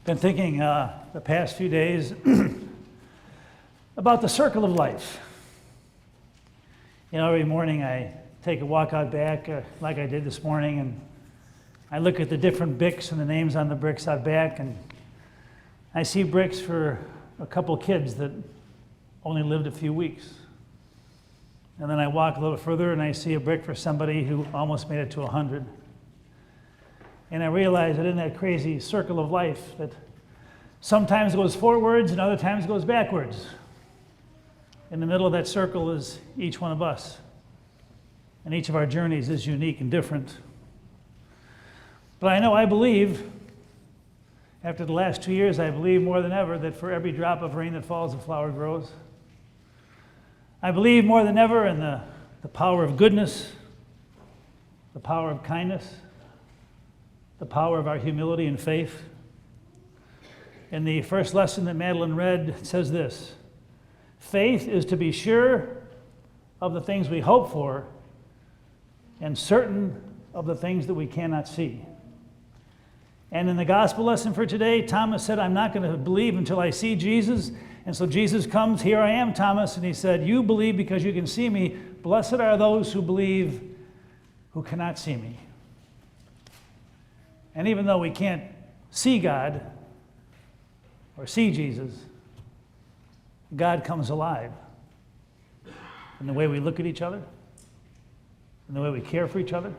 Been thinking the past few days about the circle of life. You know, every morning I take a walk out back like I did this morning, and I look at the different bricks and the names on the bricks out back, and I see bricks for a couple kids that only lived a few weeks. And then I walk a little further and I see a brick for somebody who almost made it to 100. And I realize that in that crazy circle of life that sometimes goes forwards and other times goes backwards. In the middle of that circle is each one of us. And each of our journeys is unique and different. But I believe, after the last 2 years, I believe more than ever that for every drop of rain that falls, a flower grows. I believe more than ever in the power of goodness, the power of kindness, the power of our humility and faith. In the first lesson that Madeline read, it says this: faith is to be sure of the things we hope for and certain of the things that we cannot see. And in the gospel lesson for today, Thomas said, I'm not going to believe until I see Jesus. And so Jesus comes, here I am, Thomas, and he said, you believe because you can see me. Blessed are those who believe who cannot see me. And even though we can't see God or see Jesus, God comes alive in the way we look at each other, in the way we care for each other,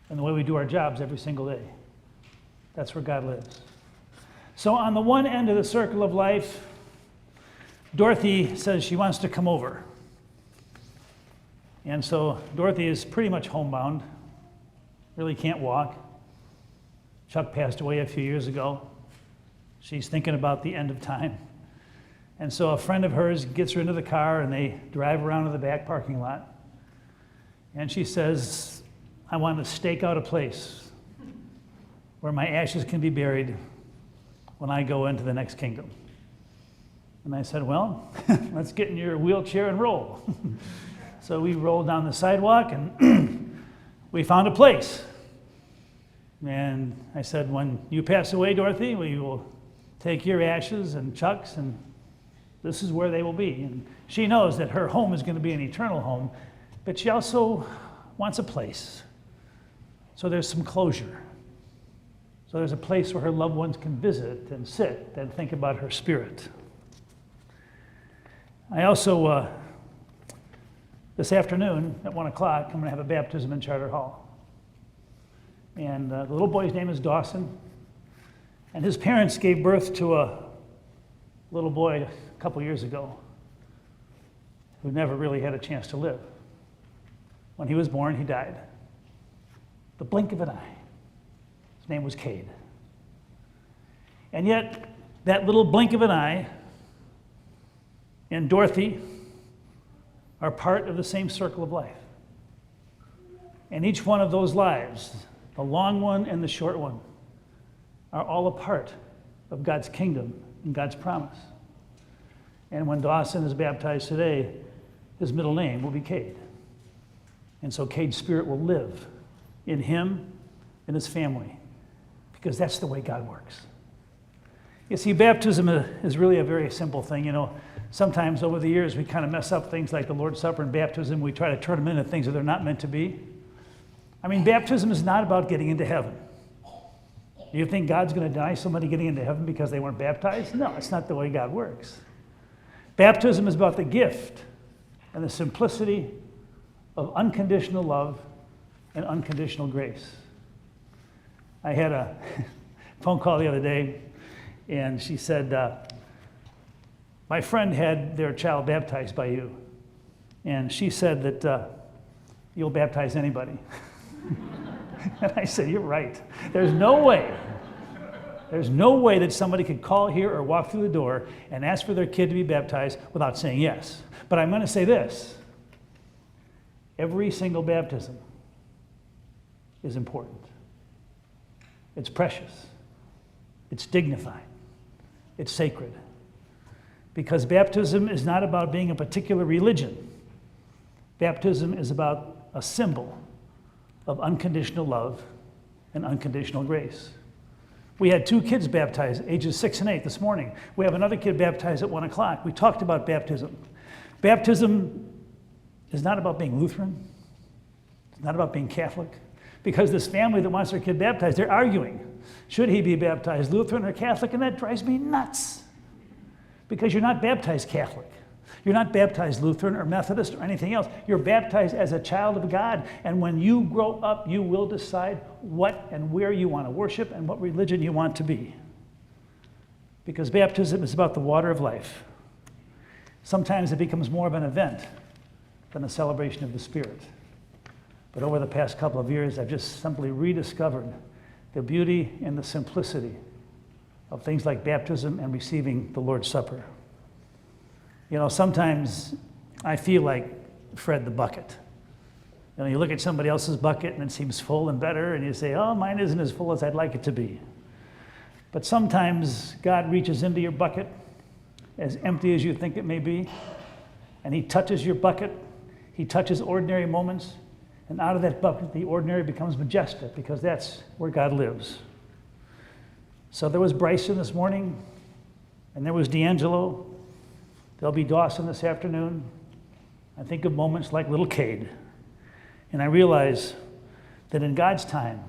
and the way we do our jobs every single day. That's where God lives. So on the one end of the circle of life, Dorothy says she wants to come over. And so Dorothy is pretty much homebound, really can't walk. Chuck passed away a few years ago. She's thinking about the end of time. And so a friend of hers gets her into the car and they drive around to the back parking lot. And she says, I want to stake out a place where my ashes can be buried when I go into the next kingdom. And I said, well, let's get in your wheelchair and roll. So we rolled down the sidewalk and we found a place. And I said, when you pass away, Dorothy, we will take your ashes and Chuck's, and this is where they will be. And she knows that her home is going to be an eternal home, but she also wants a place. So there's some closure. So there's a place where her loved ones can visit and sit and think about her spirit. I also, this afternoon at 1 o'clock, I'm going to have a baptism in Charter Hall. And the little boy's name is Dawson. And his parents gave birth to a little boy a couple years ago who never really had a chance to live. When he was born, he died. The blink of an eye. His name was Cade. And yet, that little blink of an eye and Dorothy are part of the same circle of life. And each one of those lives, the long one and the short one, are all a part of God's kingdom and God's promise. And when Dawson is baptized today, his middle name will be Cade. And so Cade's spirit will live in him and his family, because that's the way God works. You see, baptism is really a very simple thing. You know, sometimes over the years we kind of mess up things like the Lord's Supper and baptism. We try to turn them into things that they're not meant to be. I mean, baptism is not about getting into heaven. Do you think God's going to deny somebody getting into heaven because they weren't baptized? No, it's not the way God works. Baptism is about the gift and the simplicity of unconditional love and unconditional grace. I had a phone call the other day, and she said, my friend had their child baptized by you, and she said that you'll baptize anybody. And I said, you're right. There's no way that somebody could call here or walk through the door and ask for their kid to be baptized without saying yes. But I'm going to say this. Every single baptism is important. It's precious. It's dignified. It's sacred. Because baptism is not about being a particular religion. Baptism is about a symbol of unconditional love and unconditional grace. We had 2 kids baptized, ages 6 and 8 this morning. We have another kid baptized at 1 o'clock. We talked about baptism. Baptism is not about being Lutheran. It's not about being Catholic. Because this family that wants their kid baptized, they're arguing. Should he be baptized Lutheran or Catholic? And that drives me nuts. Because you're not baptized Catholic. You're not baptized Lutheran or Methodist or anything else. You're baptized as a child of God. And when you grow up, you will decide what and where you want to worship and what religion you want to be. Because baptism is about the water of life. Sometimes it becomes more of an event than a celebration of the Spirit. But over the past couple of years, I've just simply rediscovered the beauty and the simplicity of things like baptism and receiving the Lord's Supper. You know, sometimes I feel like Fred the bucket. You know, you look at somebody else's bucket and it seems full and better, and you say, oh, mine isn't as full as I'd like it to be. But sometimes God reaches into your bucket, as empty as you think it may be, and he touches your bucket. He touches ordinary moments, and out of that bucket, the ordinary becomes majestic, because that's where God lives. So there was Bryson this morning, and there was D'Angelo. There'll be Dawson this afternoon. I think of moments like little Cade, and I realize that in God's time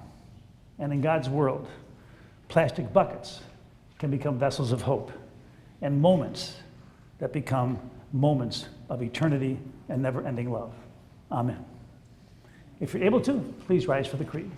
and in God's world, plastic buckets can become vessels of hope, and moments that become moments of eternity and never-ending love. Amen. If you're able to, please rise for the creed.